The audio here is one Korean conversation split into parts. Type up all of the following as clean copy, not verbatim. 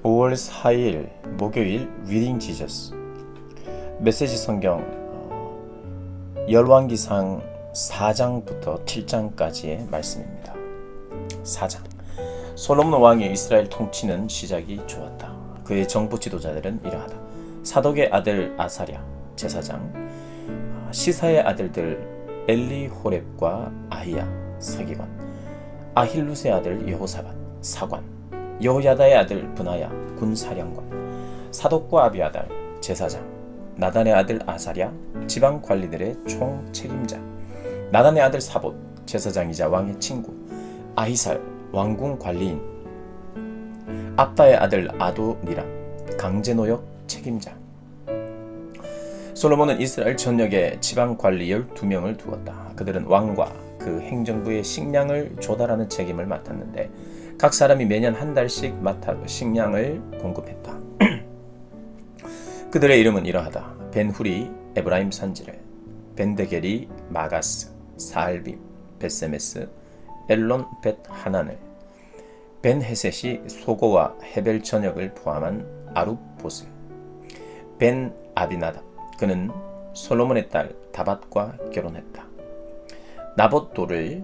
5월 4일 목요일 리딩 지저스 메시지 성경 열왕기상 4장부터 7장까지의 말씀입니다. 4장 솔로몬 왕의 이스라엘 통치는 시작이 좋았다. 그의 정부 지도자들은 이러하다. 사독의 아들 아사랴 제사장, 시사의 아들들 엘리호렙과 아히야 서기관, 아힐룻의 아들 여호사밧 사관, 여호야다의 아들 브나야 군사령관, 사독과 아비아달 제사장, 나단의 아들 아사랴 지방 관리들의 총 책임자, 나단의 아들 사봇 제사장이자 왕의 친구, 아히살 왕궁 관리인, 압다의 아들 아도니람 강제노역 책임자. 솔로몬은 이스라엘 전역에 지방 관리 12명을 두었다. 그들은 왕과 그 행정부의 식량을 조달하는 책임을 맡았는데 각 사람이 매년 한 달씩 맡아 식량을 공급했다. 그들의 이름은 이러하다. 벤후리 에브라임 산지레, 벤데겔이 마가스, 사알빔, 벳세메스, 엘론 벳 하나넬, 벤헤셋이 소고와 헤벨 전역을 포함한 아룹봇을, 벤 아비나답, 그는 솔로몬의 딸 다밧과 결혼했다. 나봇도를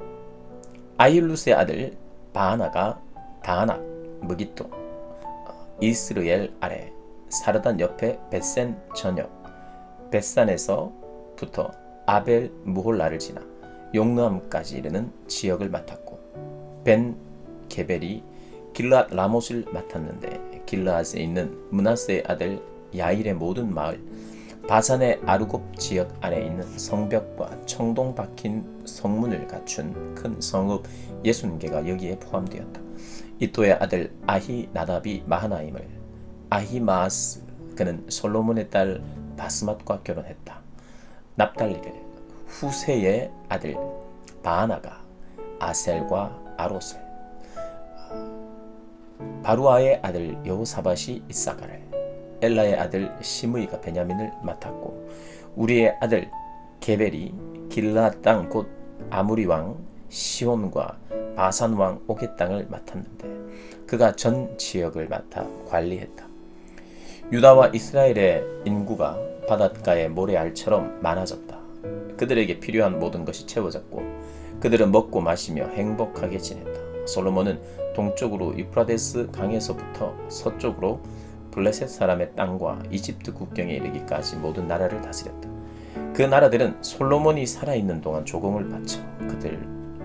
아힐룻의 아들 바하나가 다하낙, 무기토, 이스르엘 아래 사르단 옆에 벳센 전역, 벳산에서부터 아벨 무홀라를 지나 용르암까지 이르는 지역을 맡았고, 벤 게벨이 길르앗 라못을 맡았는데 길르앗에 있는 므낫세의 아들 야일의 모든 마을, 바산의 아르곱 지역 안에 있는 성벽과 청동 박힌 성문을 갖춘 큰 성읍 60개가 여기에 포함되었다. 이또의 아들 아히나답이 마하나임을, 아히마아스 그는 솔로몬의 딸 바스맛과 결혼했다. 납달리를 후세의 아들 바하나가 아셀과 아롯을, 바루아의 아들 여호사밧이 이사가를, 엘라의 아들 시므이가 베냐민을 맡았고, 우리의 아들 게벨이 길르앗 땅 곧 아무리 왕 시온과 바산 왕 옥의 땅을 맡았는데 그가 전 지역을 맡아 관리했다. 유다와 이스라엘의 인구가 바닷가의 모래알처럼 많아졌다. 그들에게 필요한 모든 것이 채워졌고 그들은 먹고 마시며 행복하게 지냈다. 솔로몬은 동쪽으로 유프라데스 강에서부터 서쪽으로 블레셋 사람의 땅과 이집트 국경에 이르기까지 모든 나라를 다스렸다. 그 나라들은 솔로몬이 살아있는 동안 조공을 바쳐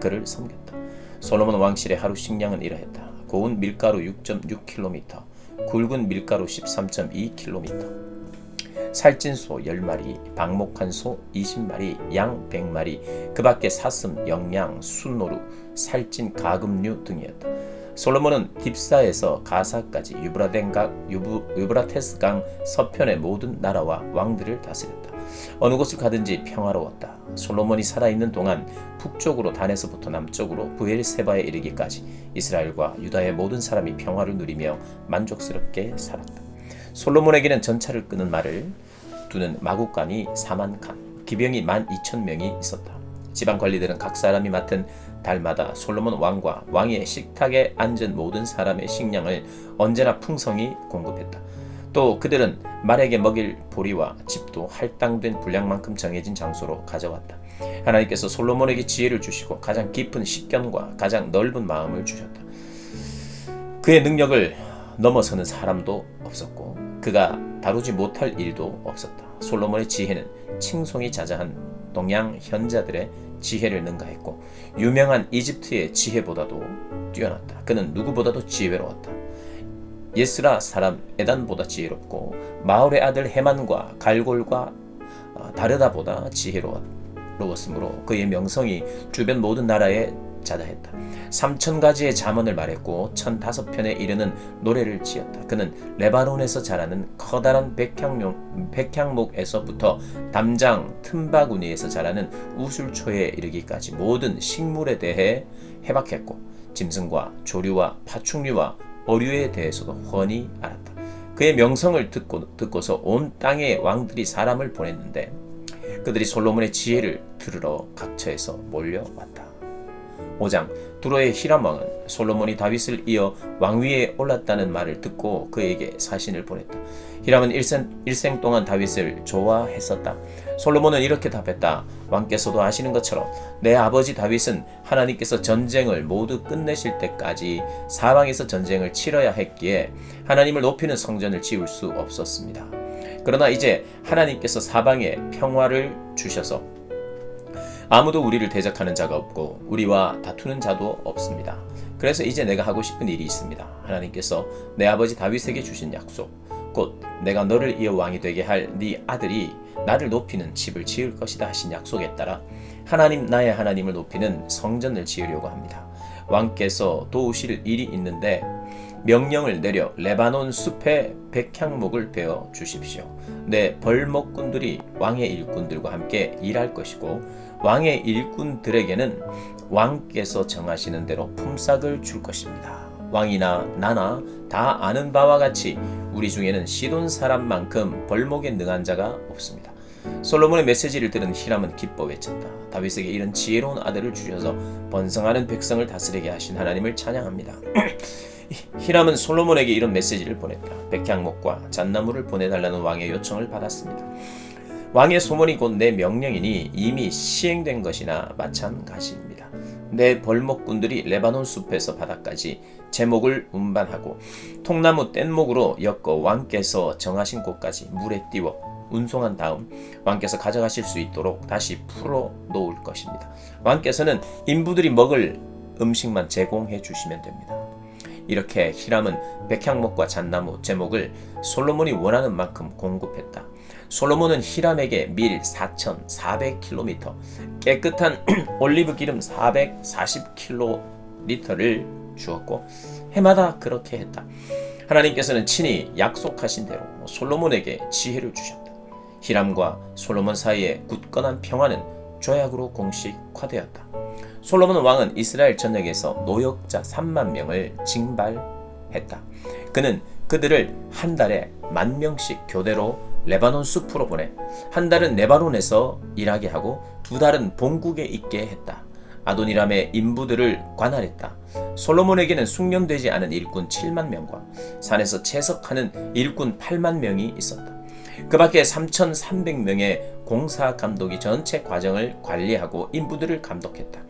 그를 섬겼다. 솔로몬 왕실의 하루 식량은 이러했다. 고운 밀가루 6.6km, 굵은 밀가루 13.2km, 살찐 소 10마리, 방목한 소 20마리, 양 100마리, 그 밖에 사슴, 영양, 순노루, 살찐 가금류 등이었다. 솔로몬은 딥사에서 가사까지 유브라테스강 서편의 모든 나라와 왕들을 다스렸다. 어느 곳을 가든지 평화로웠다. 솔로몬이 살아있는 동안 북쪽으로 단에서부터 남쪽으로 브엘세바에 이르기까지 이스라엘과 유다의 모든 사람이 평화를 누리며 만족스럽게 살았다. 솔로몬에게는 전차를 끄는 말을 두는 마구간이 4만 칸, 기병이 12,000명이 있었다. 지방 관리들은 각 사람이 맡은 달마다 솔로몬 왕과 왕의 식탁에 앉은 모든 사람의 식량을 언제나 풍성히 공급했다. 또 그들은 말에게 먹일 보리와 집도 할당된 분량만큼 정해진 장소로 가져왔다. 하나님께서 솔로몬에게 지혜를 주시고 가장 깊은 식견과 가장 넓은 마음을 주셨다. 그의 능력을 넘어서는 사람도 없었고 그가 다루지 못할 일도 없었다. 솔로몬의 지혜는 칭송이 자자한 동양 현자들의 지혜를 능가했고 유명한 이집트의 지혜보다도 뛰어났다. 그는 누구보다도 지혜로웠다. 예스라 사람 에단보다 지혜롭고 마을의 아들 헤만과 갈골과 다르다보다 지혜로웠으므로 그의 명성이 주변 모든 나라에 자자했다. 3,000가지의 잠언을 말했고 1,005편에 이르는 노래를 지었다. 그는 레바논에서 자라는 커다란 백향목에서부터 담장 틈바구니에서 자라는 우술초에 이르기까지 모든 식물에 대해 해박했고 짐승과 조류와 파충류와 어류에 대해서도 훤히 알았다. 그의 명성을 듣고서 온 땅의 왕들이 사람을 보냈는데 그들이 솔로몬의 지혜를 들으러 각처에서 몰려왔다. 5장 두로의 히람 왕은 솔로몬이 다윗을 이어 왕위에 올랐다는 말을 듣고 그에게 사신을 보냈다. 히람은 일생 동안 다윗을 좋아했었다. 솔로몬은 이렇게 답했다. 왕께서도 아시는 것처럼 내 아버지 다윗은 하나님께서 전쟁을 모두 끝내실 때까지 사방에서 전쟁을 치러야 했기에 하나님을 높이는 성전을 지을 수 없었습니다. 그러나 이제 하나님께서 사방에 평화를 주셔서 아무도 우리를 대적하는 자가 없고 우리와 다투는 자도 없습니다. 그래서 이제 내가 하고 싶은 일이 있습니다. 하나님께서 내 아버지 다윗에게 주신 약속, 곧 내가 너를 이어 왕이 되게 할 네 아들이 나를 높이는 집을 지을 것이다 하신 약속에 따라 하나님 나의 하나님을 높이는 성전을 지으려고 합니다. 왕께서 도우실 일이 있는데 명령을 내려 레바논 숲에 백향목을 베어 주십시오. 내 벌목꾼들이 왕의 일꾼들과 함께 일할 것이고 왕의 일꾼들에게는 왕께서 정하시는 대로 품삯을 줄 것입니다. 왕이나 나나 다 아는 바와 같이 우리 중에는 시돈 사람만큼 벌목에 능한 자가 없습니다. 솔로몬의 메시지를 들은 히람은 기뻐 외쳤다. 다윗에게 이런 지혜로운 아들을 주셔서 번성하는 백성을 다스리게 하신 하나님을 찬양합니다. 히람은 솔로몬에게 이런 메시지를 보냈다. 백향목과 잣나무를 보내달라는 왕의 요청을 받았습니다. 왕의 소문이 곧 내 명령이니 이미 시행된 것이나 마찬가지입니다. 내 벌목꾼들이 레바논 숲에서 바다까지 제목을 운반하고 통나무 뗏목으로 엮어 왕께서 정하신 곳까지 물에 띄워 운송한 다음 왕께서 가져가실 수 있도록 다시 풀어 놓을 것입니다. 왕께서는 인부들이 먹을 음식만 제공해 주시면 됩니다. 이렇게 히람은 백향목과 잣나무, 제목을 솔로몬이 원하는 만큼 공급했다. 솔로몬은 히람에게 밀 4,400km, 깨끗한 올리브 기름 440kl를 주었고 해마다 그렇게 했다. 하나님께서는 친히 약속하신 대로 솔로몬에게 지혜를 주셨다. 히람과 솔로몬 사이의 굳건한 평화는 조약으로 공식화되었다. 솔로몬 왕은 이스라엘 전역에서 노역자 3만 명을 징발했다. 그는 그들을 한 달에 10,000명씩 교대로 레바논 숲으로 보내 한 달은 레바논에서 일하게 하고 2달은 본국에 있게 했다. 아도니람의 인부들을 관할했다. 솔로몬에게는 숙련되지 않은 일꾼 7만 명과 산에서 채석하는 일꾼 8만 명이 있었다. 그 밖에 3,300명의 공사 감독이 전체 과정을 관리하고 인부들을 감독했다.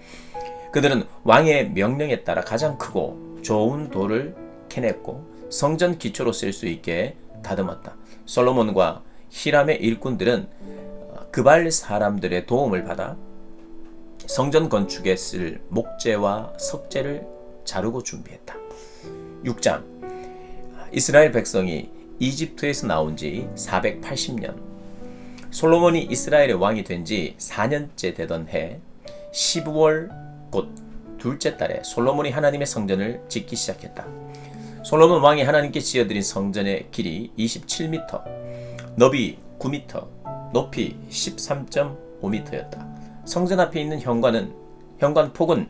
그들은 왕의 명령에 따라 가장 크고 좋은 돌을 캐냈고 성전 기초로 쓸 수 있게 다듬었다. 솔로몬과 히람의 일꾼들은 그발 사람들의 도움을 받아 성전 건축에 쓸 목재와 석재를 자르고 준비했다. 6장 이스라엘 백성이 이집트에서 나온 지 480년, 솔로몬이 이스라엘의 왕이 된 지 4년째 되던 해 12월 곧 둘째 달에 솔로몬이 하나님의 성전을 짓기 시작했다. 솔로몬 왕이 하나님께 지어드린 성전의 길이 27m, 너비 9m, 높이 13.5m였다. 성전 앞에 있는 현관폭은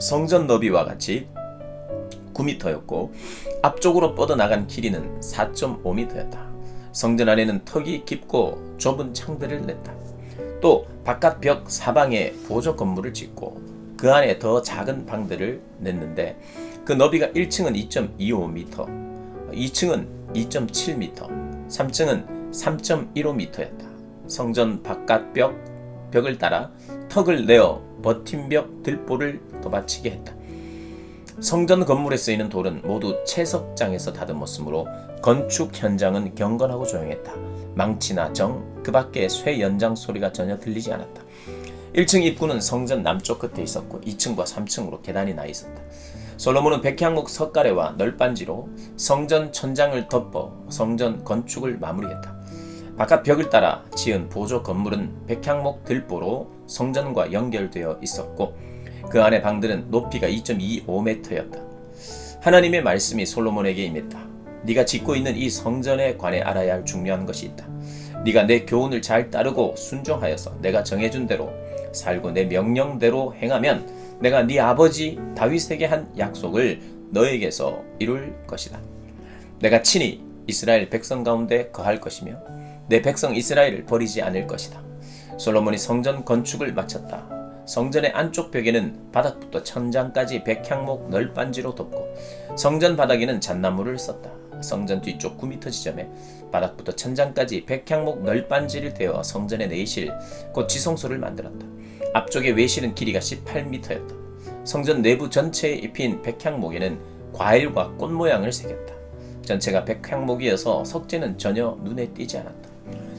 성전 너비와 같이 9m였고 앞쪽으로 뻗어나간 길이는 4.5m였다. 성전 안에는 턱이 깊고 좁은 창들을 냈다. 또 바깥 벽 사방에 보조 건물을 짓고 그 안에 더 작은 방들을 냈는데 그 너비가 1층은 2.25m, 2층은 2.7m, 3층은 3.15m였다. 성전 바깥 벽을 따라 턱을 내어 버팀벽 들보를 덧받치게 했다. 성전 건물에 쓰이는 돌은 모두 채석장에서 다듬었으므로 건축 현장은 경건하고 조용했다. 망치나 정, 그 밖에 쇠 연장 소리가 전혀 들리지 않았다. 1층 입구는 성전 남쪽 끝에 있었고 2층과 3층으로 계단이 나 있었다. 솔로몬은 백향목 석가래와 널빤지로 성전 천장을 덮어 성전 건축을 마무리했다. 바깥 벽을 따라 지은 보조 건물은 백향목 들보로 성전과 연결되어 있었고 그 안의 방들은 높이가 2.25m였다. 하나님의 말씀이 솔로몬에게 임했다. 네가 짓고 있는 이 성전에 관해 알아야 할 중요한 것이 있다. 네가 내 교훈을 잘 따르고 순종하여서 내가 정해준 대로 살고 내 명령대로 행하면 내가 네 아버지 다윗에게 한 약속을 너에게서 이룰 것이다. 내가 친히 이스라엘 백성 가운데 거할 것이며 내 백성 이스라엘을 버리지 않을 것이다. 솔로몬이 성전 건축을 마쳤다. 성전의 안쪽 벽에는 바닥부터 천장까지 백향목 널빤지로 덮고 성전 바닥에는 잣나무를 썼다. 성전 뒤쪽 9m 지점에 바닥부터 천장까지 백향목 널빤지를 대어 성전의 내실 곧 지성소를 만들었다. 앞쪽의 외실은 길이가 18m였다. 성전 내부 전체에 입힌 백향목에는 과일과 꽃 모양을 새겼다. 전체가 백향목이어서 석재는 전혀 눈에 띄지 않았다.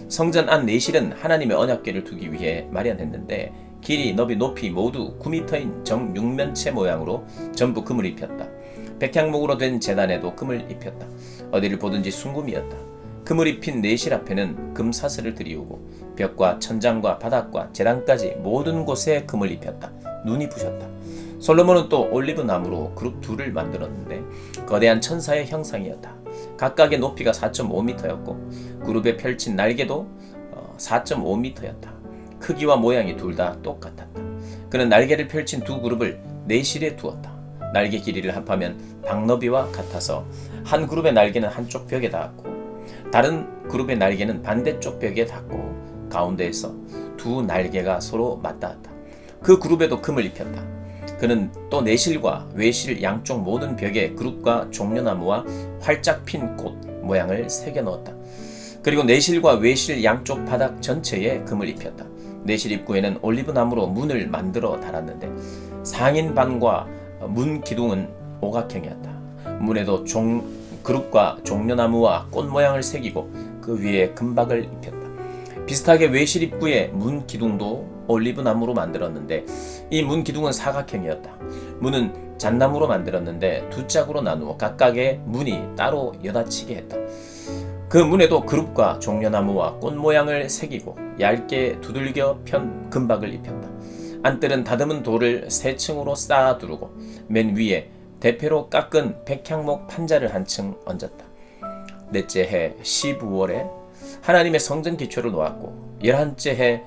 성전 안 내실은 하나님의 언약궤를 두기 위해 마련했는데 길이, 너비, 높이 모두 9m인 정육면체 모양으로 전부 금을 입혔다. 백향목으로 된 제단에도 금을 입혔다. 어디를 보든지 순금이었다. 금을 입힌 내실 앞에는 금사슬을 들이우고 벽과 천장과 바닥과 제단까지 모든 곳에 금을 입혔다. 눈이 부셨다. 솔로몬은 또 올리브 나무로 그룹 둘을 만들었는데 거대한 천사의 형상이었다. 각각의 높이가 4.5m였고 그룹에 펼친 날개도 4.5m였다. 크기와 모양이 둘 다 똑같았다. 그는 날개를 펼친 두 그룹을 내실에 두었다. 날개 길이를 합하면 박너비와 같아서 한 그룹의 날개는 한쪽 벽에 닿았고 다른 그룹의 날개는 반대쪽 벽에 닿고 가운데에서 두 날개가 서로 맞닿았다. 그 그룹에도 금을 입혔다. 그는 또 내실과 외실 양쪽 모든 벽에 그룹과 종려나무와 활짝 핀 꽃 모양을 새겨 넣었다. 그리고 내실과 외실 양쪽 바닥 전체에 금을 입혔다. 내실 입구에는 올리브 나무로 문을 만들어 달았는데 상인반과 문 기둥은 오각형이었다. 문에도 그룹과 종려나무와 꽃 모양을 새기고 그 위에 금박을 입혔다. 비슷하게 외실 입구의 문 기둥도 올리브 나무로 만들었는데 이 문 기둥은 사각형이었다. 문은 잣나무로 만들었는데 두 짝으로 나누어 각각의 문이 따로 여닫히게 했다. 그 문에도 그룹과 종려나무와 꽃 모양을 새기고 얇게 두들겨 편 금박을 입혔다. 안뜰은 다듬은 돌을 세 층으로 쌓아 두르고 맨 위에 대패로 깎은 백향목 판자를 한 층 얹었다. 넷째 해 12월에 하나님의 성전 기초를 놓았고 11째 해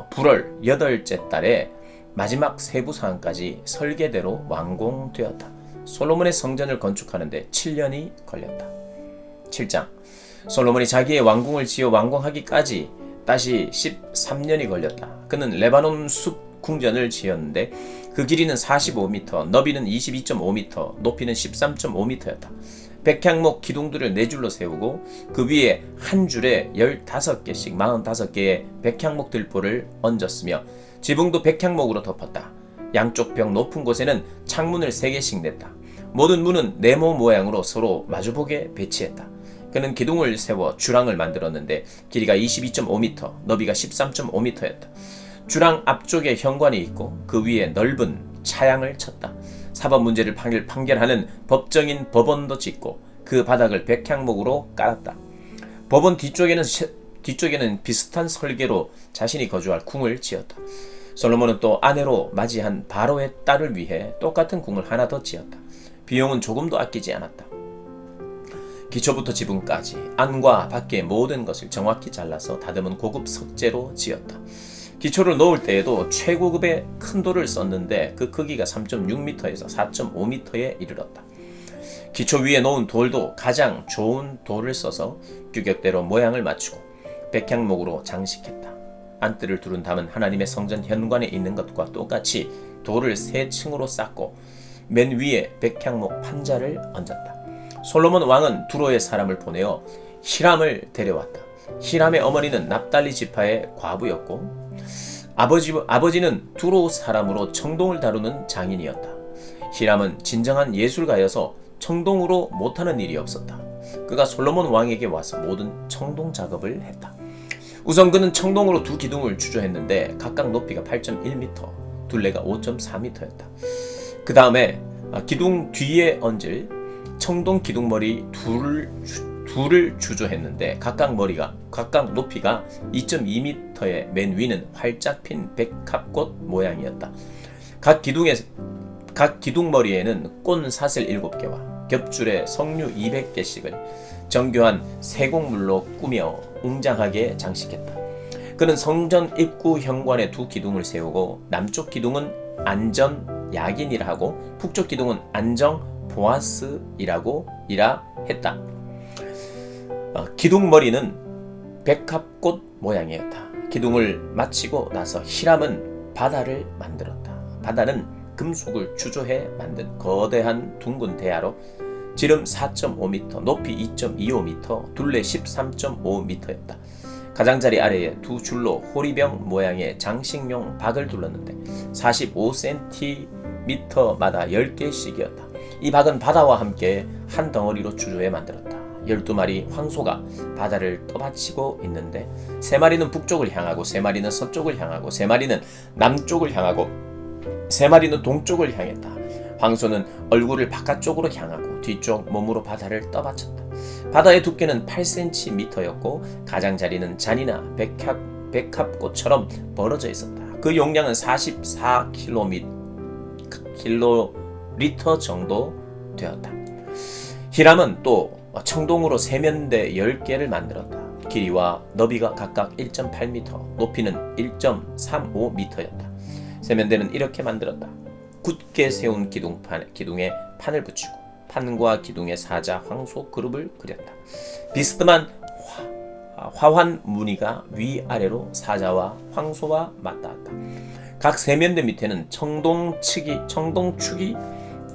불월 8째 달에 마지막 세부 사항까지 설계대로 완공되었다. 솔로몬의 성전을 건축하는데 7년이 걸렸다. 7장 솔로몬이 자기의 왕궁을 지어 완공하기까지 다시 13년이 걸렸다. 그는 레바논 숲 궁전을 지었는데 그 길이는 45m, 너비는 22.5m, 높이는 13.5m였다. 백향목 기둥들을 네 줄로 세우고 그 위에 한 줄에 15개씩 45개의 백향목 들보를 얹었으며 지붕도 백향목으로 덮었다. 양쪽 벽 높은 곳에는 창문을 3개씩 냈다. 모든 문은 네모 모양으로 서로 마주보게 배치했다. 그는 기둥을 세워 주랑을 만들었는데 길이가 22.5m, 너비가 13.5m였다. 주랑 앞쪽에 현관이 있고 그 위에 넓은 차양을 쳤다. 사법 문제를 판결하는 법정인 법원도 짓고 그 바닥을 백향목으로 깔았다. 법원 뒤쪽에는 비슷한 설계로 자신이 거주할 궁을 지었다. 솔로몬은 또 아내로 맞이한 바로의 딸을 위해 똑같은 궁을 하나 더 지었다. 비용은 조금도 아끼지 않았다. 기초부터 지붕까지 안과 밖의 모든 것을 정확히 잘라서 다듬은 고급 석재로 지었다. 기초를 놓을 때에도 최고급의 큰 돌을 썼는데 그 크기가 3.6m에서 4.5m에 이르렀다. 기초 위에 놓은 돌도 가장 좋은 돌을 써서 규격대로 모양을 맞추고 백향목으로 장식했다. 안뜰을 두른 담은 하나님의 성전 현관에 있는 것과 똑같이 돌을 3층으로 쌓고 맨 위에 백향목 판자를 얹었다. 솔로몬 왕은 두로의 사람을 보내어 히람을 데려왔다. 히람의 어머니는 납달리 지파의 과부였고 아버지는 두로 사람으로 청동을 다루는 장인이었다. 히람은 진정한 예술가여서 청동으로 못하는 일이 없었다. 그가 솔로몬 왕에게 와서 모든 청동 작업을 했다. 우선 그는 청동으로 두 기둥을 주조했는데 각각 높이가 8.1m, 둘레가 5.4m였다. 그 다음에 기둥 뒤에 얹을 청동 기둥머리 둘을 주조했는데 각각 높이가 2.2m에 맨 위는 활짝 핀 백합꽃 모양이었다. 각 기둥머리에는 꽃 사슬 7개와 겹줄에 석류 200개씩을 정교한 세공물로 꾸며 웅장하게 장식했다. 그는 성전 입구 현관에 두 기둥을 세우고 남쪽 기둥은 안전 야긴이라 하고 북쪽 기둥은 안정 보아스이라고 했다. 기둥머리는 백합꽃 모양이었다. 기둥을 마치고 나서 히람은 바다를 만들었다. 바다는 금속을 주조해 만든 거대한 둥근 대야로 지름 4.5m, 높이 2.25m, 둘레 13.5m였다. 가장자리 아래에 두 줄로 호리병 모양의 장식용 박을 둘렀는데 45cm마다 10개씩이었다. 이 박은 바다와 함께 한 덩어리로 주조해 만들었다. 12마리 황소가 바다를 떠받치고 있는데 3마리는 북쪽을 향하고 3마리는 서쪽을 향하고 3마리는 남쪽을 향하고 3마리는 동쪽을 향했다. 황소는 얼굴을 바깥쪽으로 향하고 뒤쪽 몸으로 바다를 떠받쳤다. 바다의 두께는 8cm였고 가장자리는 잔이나 백합꽃처럼 벌어져 있었다. 그 용량은 44km 정도 되었다. 히람은 또 청동으로 세면대 10개를 만들었다. 길이와 너비가 각각 1.8m, 높이는 1.35m였다. 세면대는 이렇게 만들었다. 굳게 세운 기둥에 판을 붙이고 판과 기둥에 사자, 황소 그룹을 그렸다. 비스듬한 화환 무늬가 위아래로 사자와 황소와 맞닿았다. 각 세면대 밑에는 청동축이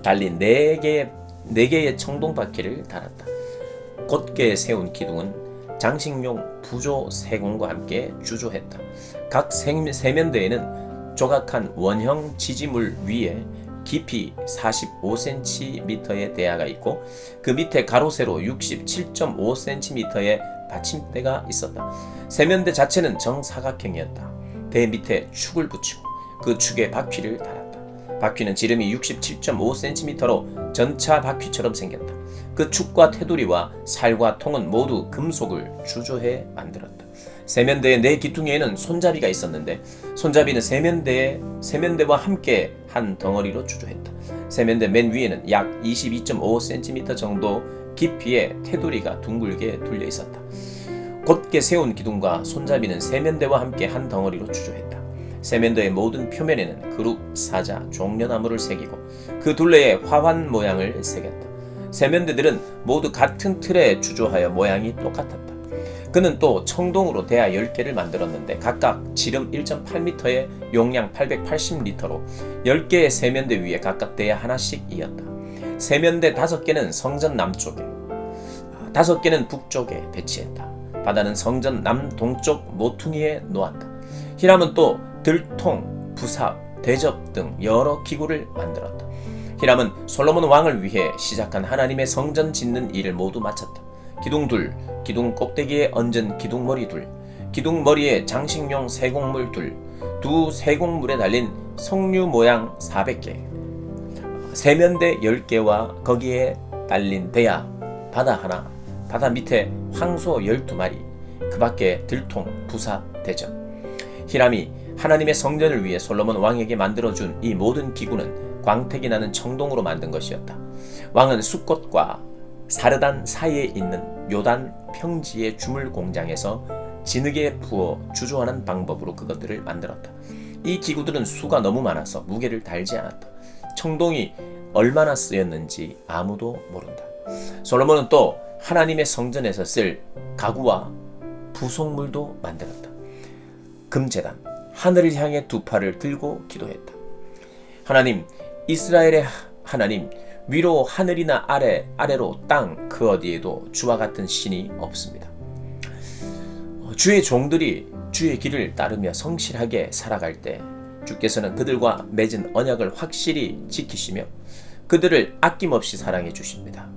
달린 4개의 청동바퀴를 달았다. 곧게 세운 기둥은 장식용 부조 세공과 함께 주조했다. 각 세면대에는 조각한 원형 지지물 위에 깊이 45cm의 대야가 있고 그 밑에 가로 세로 67.5cm의 받침대가 있었다. 세면대 자체는 정사각형이었다. 대 밑에 축을 붙이고 그 축에 바퀴를 달았다. 바퀴는 지름이 67.5cm로 전차 바퀴처럼 생겼다. 그 축과 테두리와 살과 통은 모두 금속을 주조해 만들었다. 세면대의 4기둥에는 손잡이가 있었는데 손잡이는 세면대와 함께 한 덩어리로 주조했다. 세면대 맨 위에는 약 22.5cm 정도 깊이의 테두리가 둥글게 둘려 있었다. 곧게 세운 기둥과 손잡이는 세면대와 함께 한 덩어리로 주조했다. 세면대의 모든 표면에는 그룹, 사자, 종려나무를 새기고 그 둘레에 화환 모양을 새겼다. 세면대들은 모두 같은 틀에 주조하여 모양이 똑같았다. 그는 또 청동으로 대야 10개를 만들었는데 각각 지름 1.8m에 용량 880리터로 10개의 세면대 위에 각각 대야 하나씩이었다. 세면대 5개는 성전 남쪽에, 5개는 북쪽에 배치했다. 바다는 성전 남동쪽 모퉁이에 놓았다. 히람은 또 들통, 부삽, 대접 등 여러 기구를 만들었다. 히람은 솔로몬 왕을 위해 시작한 하나님의 성전 짓는 일을 모두 마쳤다. 기둥 둘, 기둥 꼭대기에 얹은 기둥머리 둘, 기둥머리에 장식용 세공물 둘, 두 세공물에 달린 석류 모양 400개, 세면대 10개와 거기에 달린 대야, 바다 하나, 바다 밑에 황소 12마리, 그 밖에 들통, 부삽, 대접. 히람이 하나님의 성전을 위해 솔로몬 왕에게 만들어준 이 모든 기구는 광택이 나는 청동으로 만든 것이었다. 왕은 숫꽃과 사르단 사이에 있는 요단 평지의 주물 공장에서 진흙에 부어 주조하는 방법으로 그것들을 만들었다. 이 기구들은 수가 너무 많아서 무게를 달지 않았다. 청동이 얼마나 쓰였는지 아무도 모른다. 솔로몬은 또 하나님의 성전에서 쓸 가구와 부속물도 만들었다. 금제단, 하늘을 향해 두 팔을 들고 기도했다. 하나님, 이스라엘의 하나님, 위로 하늘이나 아래로 땅 그 어디에도 주와 같은 신이 없습니다. 주의 종들이 주의 길을 따르며 성실하게 살아갈 때 주께서는 그들과 맺은 언약을 확실히 지키시며 그들을 아낌없이 사랑해 주십니다.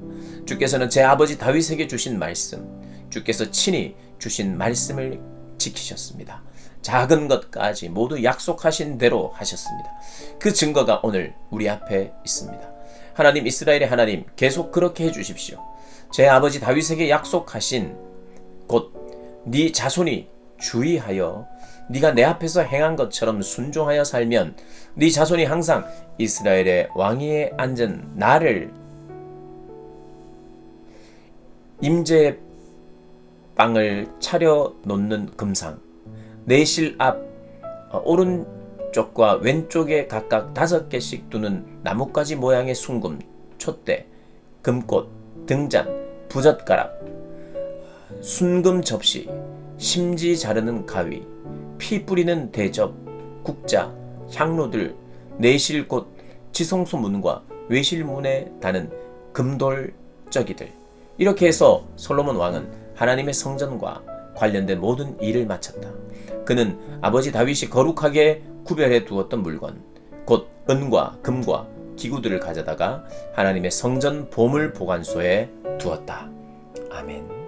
주께서는 제 아버지 다윗에게 주신 말씀, 주께서 친히 주신 말씀을 지키셨습니다. 작은 것까지 모두 약속하신 대로 하셨습니다. 그 증거가 오늘 우리 앞에 있습니다. 하나님, 이스라엘의 하나님, 계속 그렇게 해주십시오. 제 아버지 다윗에게 약속하신 곧 네 자손이 주의하여 네가 내 앞에서 행한 것처럼 순종하여 살면 네 자손이 항상 이스라엘의 왕위에 앉은 나를 임재방을 차려 놓는 금상, 내실 앞 오른쪽과 왼쪽에 각각 5개씩 두는 나뭇가지 모양의 순금, 촛대, 금꽃, 등잔, 부젓가락, 순금 접시, 심지 자르는 가위, 피 뿌리는 대접, 국자, 향로들, 내실 곧 지성소 문과 외실 문에 다는 금돌쩌기들. 이렇게 해서 솔로몬 왕은 하나님의 성전과 관련된 모든 일을 마쳤다. 그는 아버지 다윗이 거룩하게 구별해 두었던 물건, 곧 은과 금과 기구들을 가져다가 하나님의 성전 보물 보관소에 두었다. 아멘.